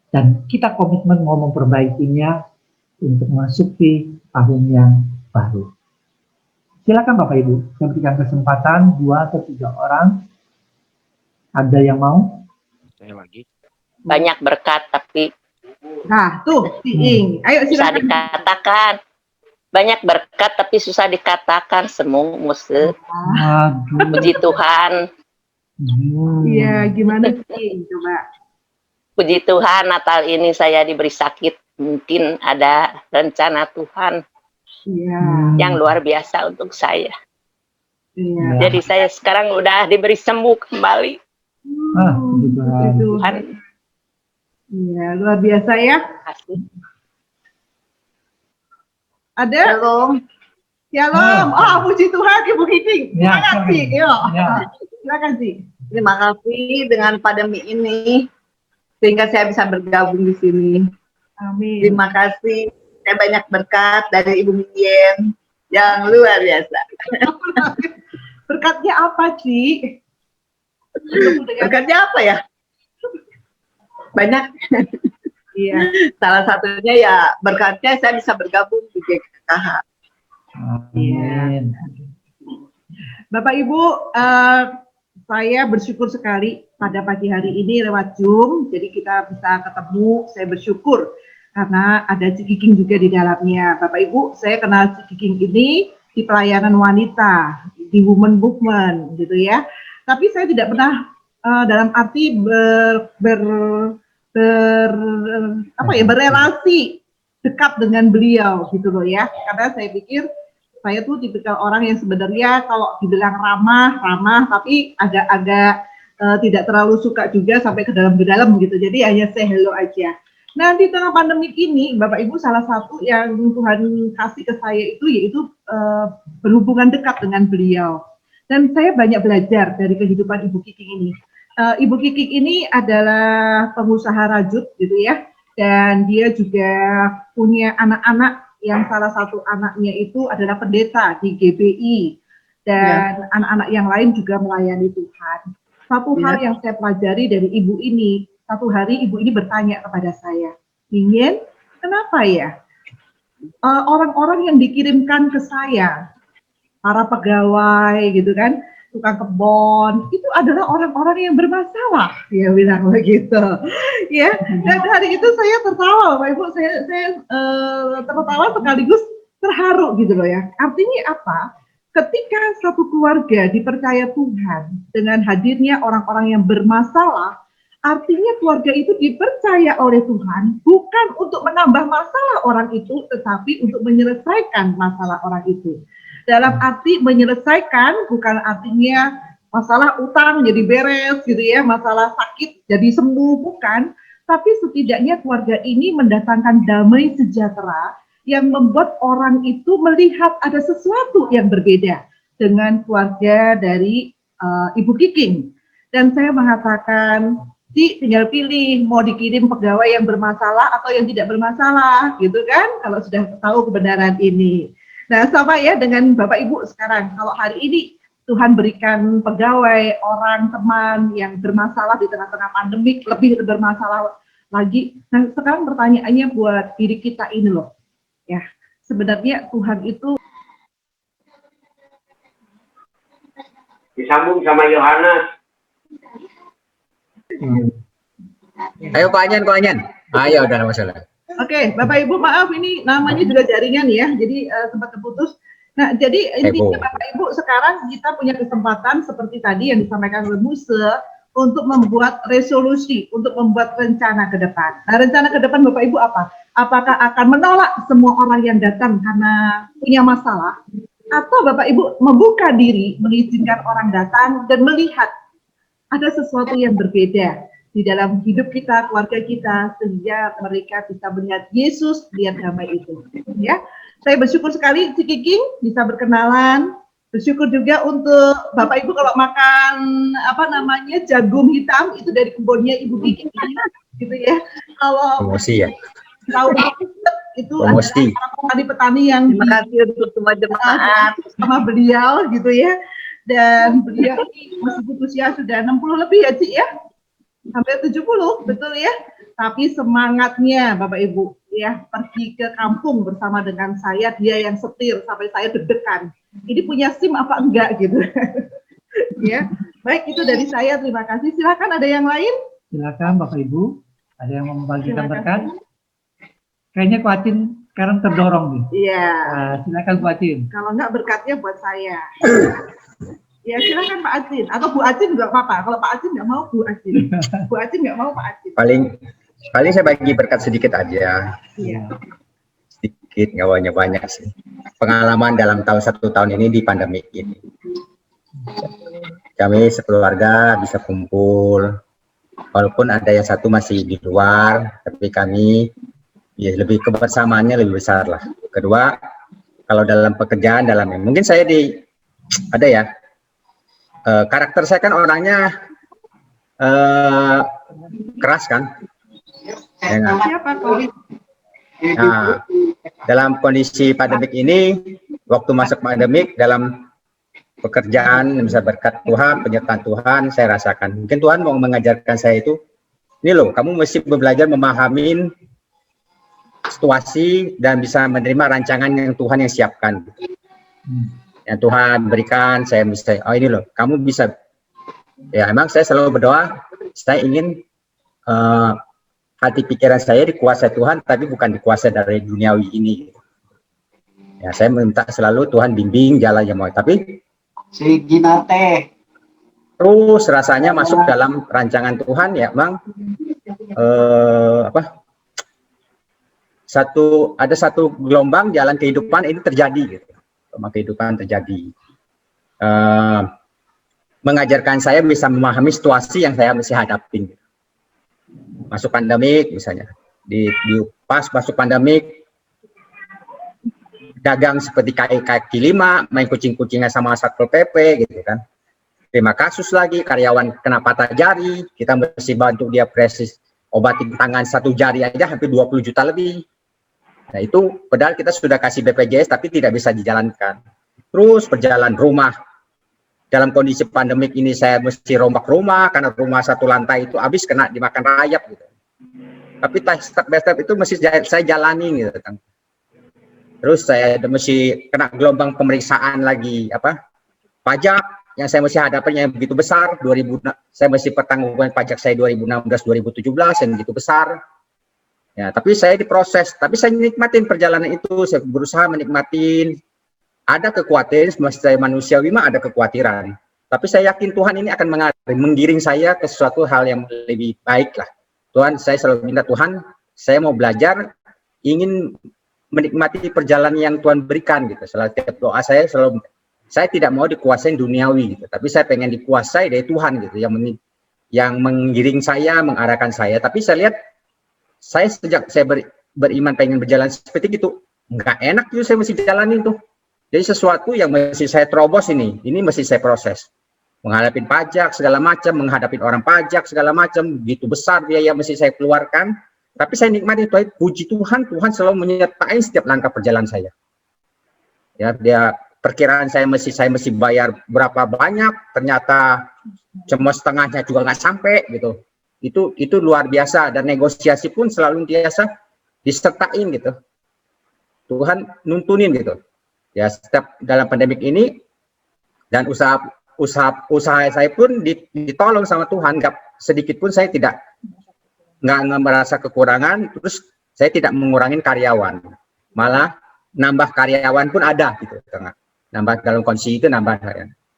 dan kita komitmen mau memperbaikinya untuk memasuki tahun yang baru. Silakan Bapak Ibu, saya berikan kesempatan 2 atau 3 orang. Ada yang mau? Saya lagi. Banyak berkat tapi Nah, tuh, Ing. Ayo susah silakan. dikatakan. Banyak berkat tapi susah dikatakan semu muse. Aduh. Puji Tuhan. Iya, gimana sih? Coba. Puji Tuhan, Natal ini saya diberi sakit. Mungkin ada rencana Tuhan Iya, yang luar biasa untuk saya. iya. Jadi saya sekarang udah diberi sembuh kembali. Puji Tuhan. Tuhan, Iya, luar biasa ya. kasih. Ada? Shalom. Shalom. Puji Tuhan, Ibu Kiting. Ya, Silakan shalom. sih. Yuk. Ya. Silakan sih. Terima kasih dengan pandemi ini sehingga saya bisa bergabung di sini. Amin. Terima kasih. Saya banyak berkat dari Ibu Mien yang luar biasa. Berkatnya apa sih? Berkatnya apa ya? Banyak. Iya. Salah satunya ya berkatnya saya bisa bergabung di GKH. Amin. Bapak Ibu, saya bersyukur sekali pada pagi hari ini lewat Zoom, jadi kita bisa ketemu. Saya bersyukur karena ada Cikiking juga di dalamnya. Bapak Ibu, saya kenal Cikiking ini di pelayanan wanita, di Women Movement, gitu ya. Tapi saya tidak pernah dalam arti berrelasi dekat dengan beliau, gitu loh ya. Karena saya pikir saya tuh tipikal orang yang sebenarnya kalau dibilang ramah, tapi agak-agak tidak terlalu suka juga sampai ke dalam gitu. Jadi hanya say hello aja. Nah, di tengah pandemi ini, Bapak Ibu, salah satu yang Tuhan kasih ke saya itu yaitu berhubungan dekat dengan beliau. Dan saya banyak belajar dari kehidupan Ibu Kiking ini. Ibu Kiking ini adalah pengusaha rajut gitu ya. Dan dia juga punya anak-anak yang salah satu anaknya itu adalah pendeta di GBI. Dan anak-anak yang lain juga melayani Tuhan. Satu hal yang saya pelajari dari ibu ini, satu hari ibu ini bertanya kepada saya, Ingin, kenapa ya orang-orang yang dikirimkan ke saya, para pegawai gitu kan, tukang kebon, itu adalah orang-orang yang bermasalah, dia bilang begitu, ya. Dan hari itu saya tertawa, Bapak Ibu, saya tertawa sekaligus terharu gitu loh ya. Artinya apa? Ketika satu keluarga dipercaya Tuhan dengan hadirnya orang-orang yang bermasalah, artinya keluarga itu dipercaya oleh Tuhan bukan untuk menambah masalah orang itu, tetapi untuk menyelesaikan masalah orang itu. Dalam arti menyelesaikan bukan artinya masalah utang jadi beres gitu ya, masalah sakit jadi sembuh, bukan. Tapi setidaknya keluarga ini mendatangkan damai sejahtera yang membuat orang itu melihat ada sesuatu yang berbeda dengan keluarga dari Ibu Kiking. Dan saya mengatakan, tinggal pilih mau dikirim pegawai yang bermasalah atau yang tidak bermasalah, gitu kan? Kalau sudah tahu kebenaran ini. Nah, sama ya dengan Bapak Ibu sekarang. Kalau hari ini Tuhan berikan pegawai, orang, teman yang bermasalah di tengah-tengah pandemik, lebih bermasalah lagi. Nah, sekarang pertanyaannya buat diri kita ini loh. Ya, sebenarnya Tuhan itu disambung sama Yohanes. Ayo Pak Anyan. Ayo, udah masalah. Oke, Bapak Ibu maaf ini namanya juga jaringan ya, jadi sempat terputus. Nah, jadi intinya Bapak Ibu sekarang kita punya kesempatan seperti tadi yang disampaikan oleh Muse untuk membuat resolusi, untuk membuat rencana ke depan. Nah, rencana ke depan Bapak Ibu apa? Apakah akan menolak semua orang yang datang karena punya masalah? Atau Bapak Ibu membuka diri, mengizinkan orang datang dan melihat ada sesuatu yang berbeda di dalam hidup kita, keluarga kita, sehingga mereka bisa melihat Yesus, lihat damai itu. Ya, saya bersyukur sekali Cikiking bisa berkenalan. Bersyukur juga untuk Bapak Ibu kalau makan jagung hitam itu dari kebunnya Ibu Kiking, gitu ya. Kalau promosi ya. Tahu itu ada petani yang terima kasih untuk semua jemaat sama beliau gitu ya. Dan beliau ini meskipun usia sudah 60 lebih ya Cik ya. Hampir 70, betul ya. Tapi semangatnya Bapak Ibu ya, pergi ke kampung bersama dengan saya, dia yang setir sampai saya deg-degan. Ini punya SIM apa enggak gitu. Ya. Baik, itu dari saya, terima kasih. Silakan ada yang lain? Silakan Bapak Ibu, ada yang mau membagikan berkat? Kayaknya Ku Acin sekarang terdorong nih. Iya. Nah, silakan Ku Acin. Kalau enggak berkatnya buat saya. Ya silakan Pak Acin atau Bu Acin juga apa-apa. Kalau Pak Acin nggak mau Bu Acin, Bu Acin nggak mau Pak Acin. Paling saya bagi berkat sedikit aja. Iya. Sedikit, nggak banyak sih. Pengalaman dalam satu tahun ini di pandemi ini. Kami sekeluarga bisa kumpul, walaupun ada yang satu masih di luar, tapi kami ya lebih kebersamaannya lebih besar lah. Kedua, kalau dalam pekerjaan mungkin saya ada ya. Karakter saya kan orangnya keras kan. Siapa COVID? Nah, dalam kondisi pandemik ini, waktu masuk pandemik dalam pekerjaan bisa berkat Tuhan, penyertaan Tuhan saya rasakan. Mungkin Tuhan mau mengajarkan saya itu, ini loh, kamu mesti belajar memahami situasi dan bisa menerima rancangan yang Tuhan yang siapkan. yang Tuhan berikan. Saya bisa, oh ini loh, kamu bisa. Ya emang saya selalu berdoa, saya ingin hati pikiran saya dikuasai Tuhan, tapi bukan dikuasai dari duniawi ini. Ya saya minta selalu Tuhan bimbing jalannya mau, tapi terus rasanya masuk dalam rancangan Tuhan ya bang. Ada satu gelombang jalan kehidupan ini terjadi gitu. Gelombang kehidupan terjadi. Mengajarkan saya bisa memahami situasi yang saya mesti hadapin. Masuk pandemik misalnya, di pas masuk pandemik, dagang seperti kaki lima, main kucing-kucingan sama Satpol PP gitu kan. Terima kasus lagi, karyawan kena patah jari, kita mesti bantu dia presis obatin tangan satu jari aja hampir 20 juta lebih. Nah itu padahal kita sudah kasih BPJS tapi tidak bisa dijalankan. Terus berjalan rumah. Dalam kondisi pandemik ini saya mesti rombak rumah karena rumah satu lantai itu habis kena dimakan rayap gitu. Tapi step by step itu mesti saya jalani gitu kan. Terus saya mesti kena gelombang pemeriksaan lagi pajak yang saya mesti hadapi yang begitu besar. Saya mesti pertanggungan pajak saya 2016 2017 yang begitu besar. Ya, tapi saya diproses, tapi saya nikmatin perjalanan itu, saya berusaha menikmatin. Ada kekhawatiran, saya manusiawi mah ada kekhawatiran. Tapi saya yakin Tuhan ini akan menggiring saya ke sesuatu hal yang lebih baik lah. Tuhan, saya selalu minta Tuhan, saya mau belajar, ingin menikmati perjalanan yang Tuhan berikan gitu. Setiap doa saya selalu, saya tidak mau dikuasai duniawi gitu, tapi saya pengen dikuasai dari Tuhan gitu, yang menggiring saya, mengarahkan saya. Tapi saya lihat, saya sejak saya beriman pengen berjalan seperti itu, nggak enak juga saya mesti jalanin tuh. Jadi sesuatu yang mesti saya terobos ini mesti saya proses. Menghadapi pajak segala macam, menghadapi orang pajak segala macam, begitu besar biaya mesti saya keluarkan. Tapi saya nikmati itu, puji Tuhan, Tuhan selalu menyertai setiap langkah perjalanan saya. Ya, dia perkiraan saya mesti bayar berapa banyak, ternyata cuma setengahnya juga nggak sampai gitu. Itu luar biasa, dan negosiasi pun selalu biasa disertain gitu. Tuhan nuntunin gitu. Ya, setiap dalam pandemik ini dan usaha saya pun ditolong sama Tuhan, nggak sedikit pun saya nggak merasa kekurangan. Terus saya tidak mengurangi karyawan, malah nambah karyawan pun ada gitu, nambah dalam kondisi itu nambah.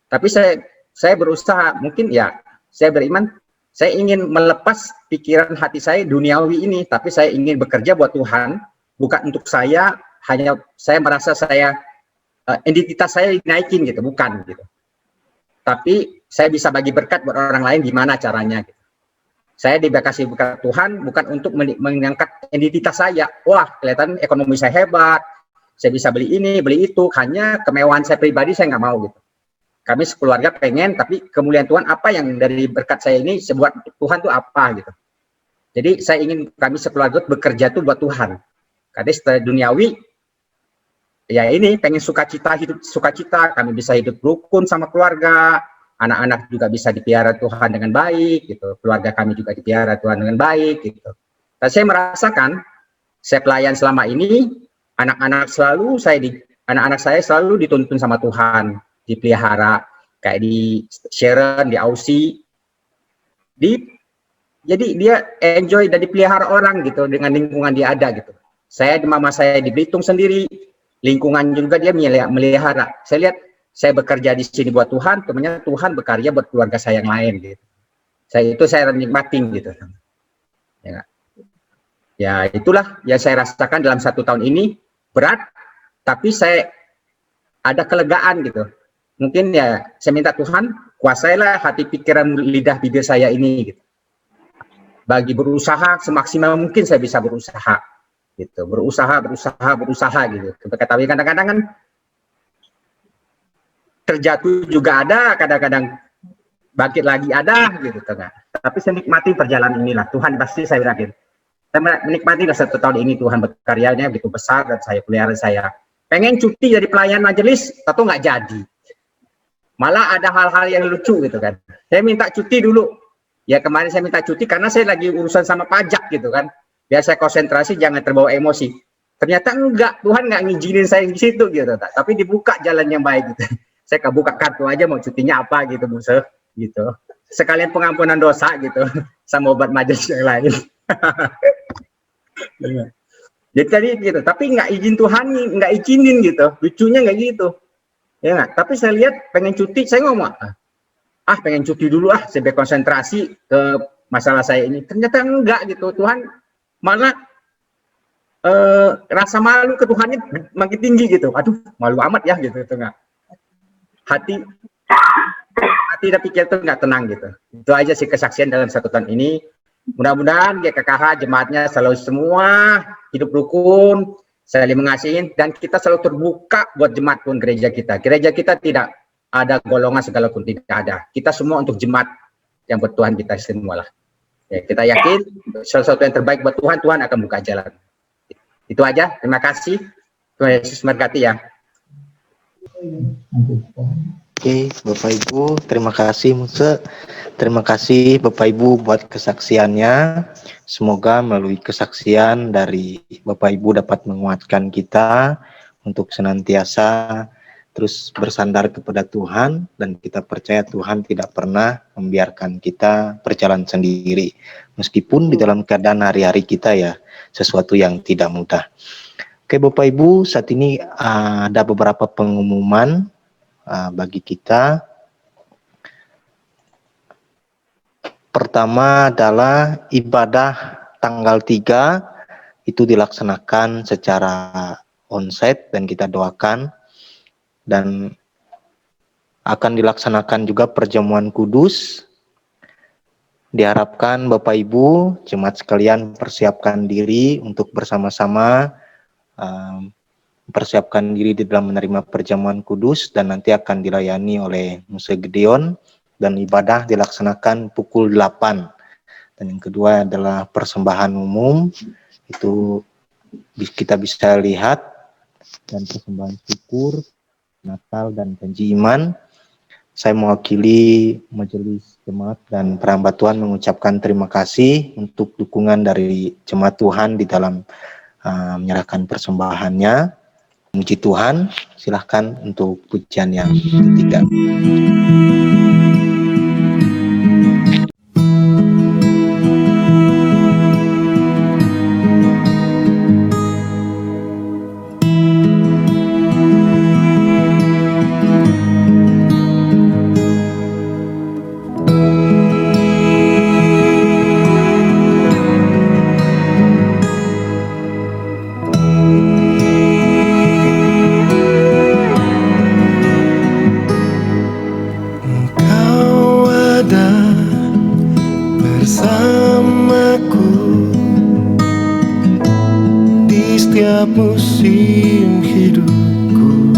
Tapi saya berusaha, mungkin ya saya beriman, saya ingin melepas pikiran hati saya duniawi ini, tapi saya ingin bekerja buat Tuhan, bukan untuk saya. Hanya saya merasa saya identitas saya dinaikin gitu, bukan gitu. Tapi saya bisa bagi berkat buat orang lain, gimana caranya gitu. Saya dikasih berkat Tuhan bukan untuk mengangkat identitas saya. Wah, kelihatan ekonomi saya hebat, saya bisa beli ini, beli itu. Hanya kemewahan saya pribadi saya nggak mau gitu. Kami sekeluarga pengen, tapi kemuliaan Tuhan apa yang dari berkat saya ini sebuat Tuhan tuh apa gitu. Jadi saya ingin kami sekeluarga bekerja tuh buat Tuhan. Karena setelah duniawi, ya ini pengen hidup sukacita, kami bisa hidup rukun sama keluarga, anak-anak juga bisa dipelihara Tuhan dengan baik gitu, keluarga kami juga dipelihara Tuhan dengan baik gitu. Dan saya merasakan saya pelayan selama ini, anak-anak saya selalu dituntun sama Tuhan, dipelihara kayak di Sharon, di Aussie, jadi dia enjoy dan dipelihara orang gitu dengan lingkungan dia ada gitu. Mama saya di Belitung sendiri, lingkungan juga dia melihara. Saya lihat saya bekerja di sini buat Tuhan, temannya Tuhan bekerja buat keluarga saya yang lain gitu. Saya nikmatin gitu. Ya itulah yang saya rasakan dalam 1 tahun ini, berat, tapi saya ada kelegaan gitu. Mungkin ya saya minta Tuhan kuasailah hati pikiran lidah bibir saya ini gitu. Bagi berusaha semaksimal mungkin saya bisa berusaha gitu, berusaha gitu. Tapi kadang-kadang kan terjatuh juga ada, kadang-kadang bangkit lagi ada gitu kan. Tapi saya nikmati perjalanan inilah, Tuhan pasti saya berakhir. Saya menikmati 1 tahun ini Tuhan berkaryanya begitu besar dan saya pelihara saya. Pengen cuti dari pelayan majelis, tapi nggak jadi. Malah ada hal-hal yang lucu gitu kan. Saya minta cuti dulu. Ya kemarin saya minta cuti karena saya lagi urusan sama pajak gitu kan. Biar saya konsentrasi, jangan terbawa emosi. Ternyata enggak, Tuhan nggak ngizinin saya di situ gitu, tapi dibuka jalan yang baik gitu. Saya kebuka kartu aja mau cutinya apa gitu, Bu, gitu. Sekalian pengampunan dosa gitu, sama obat majelis yang lain. Jadi tadi gitu, tapi nggak izin Tuhan, nggak izinin gitu, lucunya nggak gitu, ya nggak. Tapi saya lihat pengen cuti, saya ngomong, pengen cuti dulu saya berkonsentrasi ke masalah saya ini. Ternyata enggak gitu, Tuhan malah rasa malu ke Tuhannya makin tinggi gitu. Aduh, malu amat ya gitu, itu enggak. Hati dan pikir itu enggak tenang gitu. Itu aja sih kesaksian dalam 1 tahun ini. Mudah-mudahan GKKH jemaatnya selalu semua hidup rukun, saling mengasihi, dan kita selalu terbuka buat jemaat pun gereja kita. Gereja kita tidak ada golongan segala pun, tidak ada. Kita semua untuk jemaat yang buat Tuhan kita semua lah. Ya, kita yakin sesuatu yang terbaik buat Tuhan, Tuhan akan buka jalan. Itu aja, terima kasih. Tuhan Yesus memberkati ya. Oke, Bapak Ibu, terima kasih Musa. Terima kasih Bapak Ibu buat kesaksiannya. Semoga melalui kesaksian dari Bapak Ibu dapat menguatkan kita untuk senantiasa terus bersandar kepada Tuhan, dan kita percaya Tuhan tidak pernah membiarkan kita berjalan sendiri. Meskipun di dalam keadaan hari-hari kita ya sesuatu yang tidak mudah. Oke Bapak Ibu, saat ini ada beberapa pengumuman bagi kita. Pertama adalah ibadah tanggal 3 itu dilaksanakan secara onsite, dan kita doakan, dan akan dilaksanakan juga perjamuan kudus. Diharapkan Bapak Ibu jemaat sekalian persiapkan diri untuk bersama-sama persiapkan diri di dalam menerima perjamuan kudus, dan nanti akan dilayani oleh Musa Gideon, dan ibadah dilaksanakan pukul 8. Dan yang kedua adalah persembahan umum, itu kita bisa lihat, dan persembahan syukur, Natal, dan janji iman. Saya mewakili majelis jemaat dan perhamba Tuhan mengucapkan terima kasih untuk dukungan dari jemaat Tuhan di dalam menyerahkan persembahannya. Puji Tuhan, silahkan untuk pujian yang ketiga. setiap musim hidupku.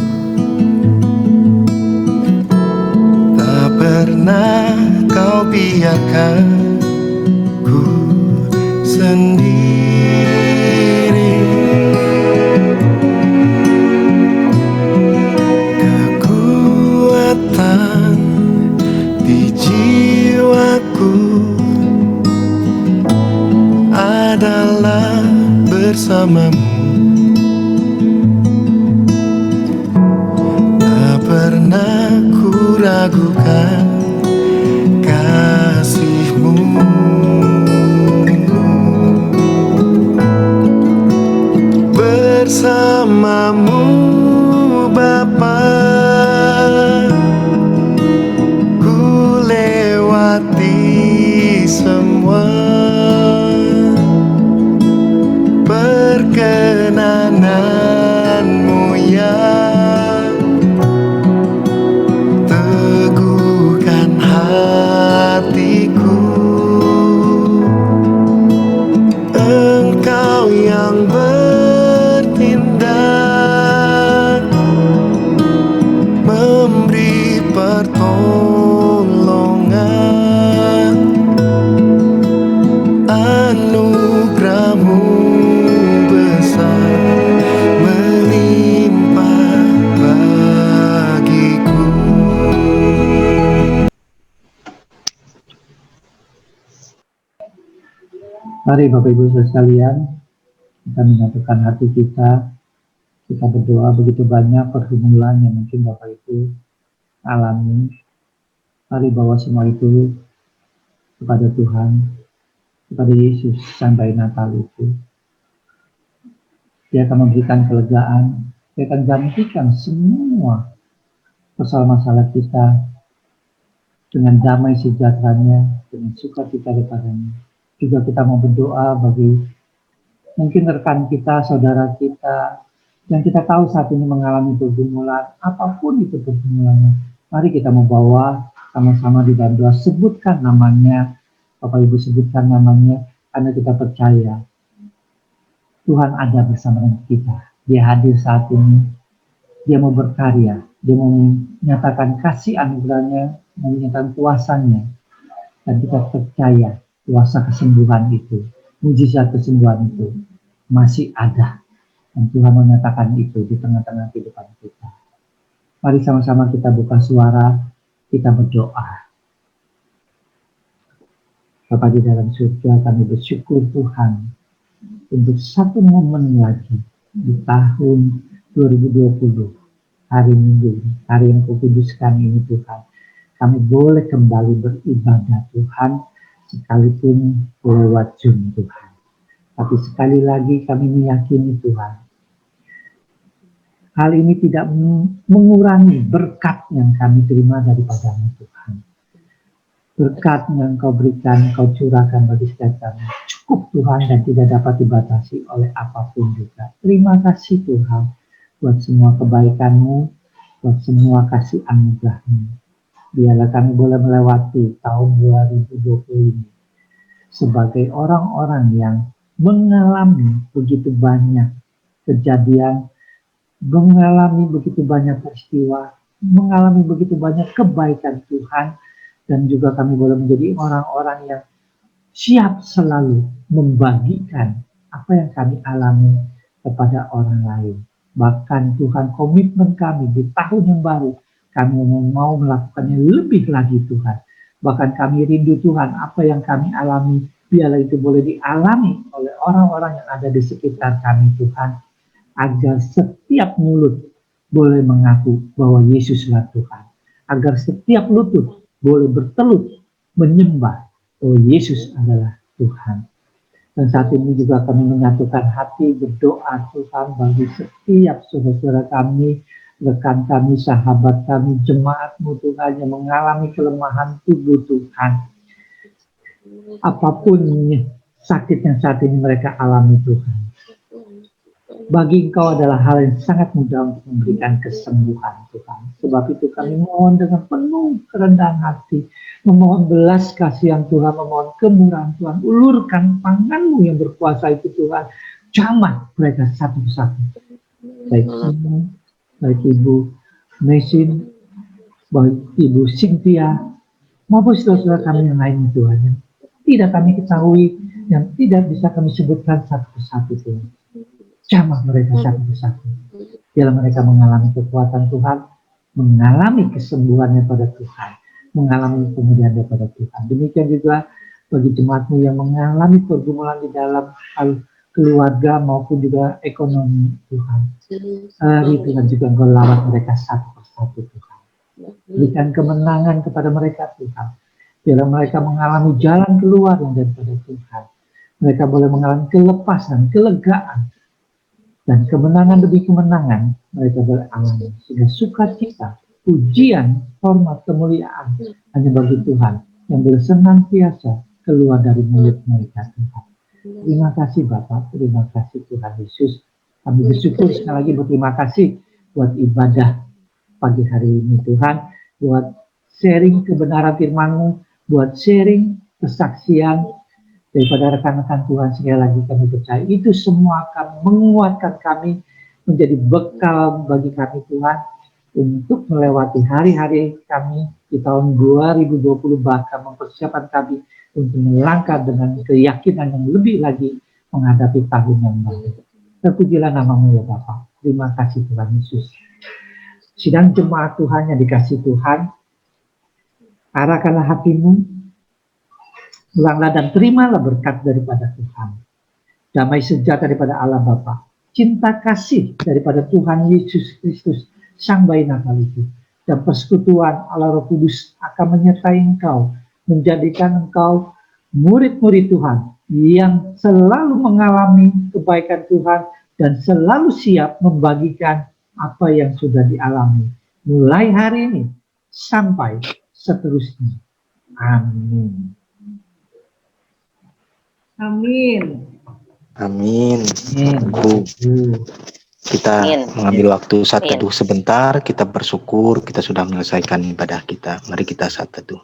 Tak pernah kau biarkan ku sendiri. Kekuatan di jiwaku adalah bersamamu. Tak pernah ku ragukan kasih-Mu. Bersamamu Bapa, ku lewati semua perkenananmu yang teguhkan hatiku. Engkau yang bertindak, memberi pertolongan, anugerah-Mu besar melimpah bagiku. Mari Bapak Ibu sekalian, Kita menyatukan hati kita berdoa begitu banyak pergumulan yang mungkin Bapak Ibu alami. Mari bawa semua itu kepada Tuhan, kepada Yesus sampai Natal itu. Dia akan memberikan kelegaan, dia akan gantikan semua persoalan masalah kita dengan damai sejahteranya, dengan sukacita daripadanya. Juga kita mau berdoa bagi mungkin rekan kita, saudara kita, yang kita tahu saat ini mengalami pergumulan, apapun itu pergumulannya. Mari kita membawa sama-sama di dalam doa, sebutkan namanya, Bapak Ibu sebutkan namanya, karena kita percaya Tuhan ada bersama dengan kita. Dia hadir saat ini, dia mau berkarya, dia mau menyatakan kasih anugerahnya, mau menyatakan kuasanya, dan kita percaya kuasa kesembuhan itu, mujizat kesembuhan itu masih ada, dan Tuhan menyatakan itu di tengah-tengah kehidupan kita. Mari sama-sama kita buka suara, kita berdoa. Bapa di dalam surga, kami bersyukur Tuhan untuk satu momen lagi di tahun 2020, hari Minggu, hari yang Kau kuduskan ini Tuhan. Kami boleh kembali beribadah Tuhan, sekalipun lewat Zoom Tuhan. Tapi sekali lagi kami meyakini Tuhan, hal ini tidak mengurangi berkat yang kami terima daripada-Mu Tuhan. Berkat yang Kau berikan, Kau curahkan bagi setiap kami. Cukup Tuhan dan tidak dapat dibatasi oleh apapun juga. Terima kasih Tuhan buat semua kebaikan-Mu, buat semua kasih anugerah-Mu. Biarlah kami boleh melewati tahun 2020 ini sebagai orang-orang yang mengalami begitu banyak kejadian, mengalami begitu banyak peristiwa, mengalami begitu banyak kebaikan Tuhan, dan juga kami boleh menjadi orang-orang yang siap selalu membagikan apa yang kami alami kepada orang lain. Bahkan Tuhan, komitmen kami di tahun yang baru, kami mau melakukannya lebih lagi Tuhan. Bahkan kami rindu Tuhan, apa yang kami alami, biarlah itu boleh dialami oleh orang-orang yang ada di sekitar kami Tuhan. Agar setiap mulut boleh mengaku bahwa Yesuslah Tuhan. Agar setiap lutut boleh bertelut menyembah bahwa Yesus adalah Tuhan. Dan saat ini juga kami menyatukan hati berdoa Tuhan bagi setiap saudara-saudara kami, rekan kami, sahabat kami, jemaat-Mu Tuhan yang mengalami kelemahan tubuh Tuhan. Apapun sakit yang saat ini mereka alami Tuhan, bagi Engkau adalah hal yang sangat mudah untuk memberikan kesembuhan Tuhan. Sebab itu kami mohon dengan penuh kerendahan hati, memohon belas kasihan Tuhan, memohon kemurahan Tuhan. Ulurkan tangan-Mu yang berkuasa itu Tuhan, jamah mereka satu persatu. Baik Ibu, baik Ibu Mesin, baik Ibu Cynthia, maupun saudara-saudara kami yang lain Tuhan, yang tidak kami ketahui, yang tidak bisa kami sebutkan satu persatu Tuhan. Jamah mereka satu persatu. Biarlah mereka mengalami kekuatan Tuhan, mengalami kesembuhannya pada Tuhan, mengalami kemuliaan daripada Tuhan. Demikian juga bagi jemaat-Mu yang mengalami pergumulan di dalam hal keluarga maupun juga ekonomi Tuhan. Hari Tuhan juga Engkau lawat mereka satu persatu Tuhan. Berikan kemenangan kepada mereka Tuhan. Biarlah mereka mengalami jalan keluar yang daripada Tuhan. Mereka boleh mengalami kelepasan, kelegaan, dan kemenangan demi kemenangan mereka beralami. Sehingga sukacita, pujian, hormat, kemuliaan hanya bagi Tuhan yang boleh senantiasa keluar dari mulut mereka Tuhan. Terima kasih Bapak, terima kasih Tuhan Yesus. Kami bersyukur sekali lagi, berterima kasih buat ibadah pagi hari ini Tuhan, buat sharing kebenaran firman-Mu, buat sharing kesaksian daripada rekan-rekan Tuhan. Sekali lagi kami percaya itu semua akan menguatkan kami, menjadi bekal bagi kami Tuhan untuk melewati hari-hari kami di tahun 2020, bahkan mempersiapkan kami untuk melangkah dengan keyakinan yang lebih lagi menghadapi tahun yang baru. Terpujilah nama-Mu ya Bapa. Terima kasih Tuhan Yesus. Sidang jemaat Tuhan yang dikasihi Tuhan, arahkanlah hatimu, pulanglah dan terimalah berkat daripada Tuhan. damai sejahtera daripada Allah Bapa, cinta kasih daripada Tuhan Yesus Kristus, Sang Bayi Natal itu, dan persekutuan Allah Roh Kudus akan menyertai engkau, menjadikan engkau murid-murid Tuhan yang selalu mengalami kebaikan Tuhan dan selalu siap membagikan apa yang sudah dialami mulai hari ini sampai seterusnya. Amin. Amin. Amin. Amin. Bu, kita Amin. mengambil waktu saat Amin. teduh sebentar, kita bersyukur kita sudah menyelesaikan ibadah kita. Mari kita saat teduh.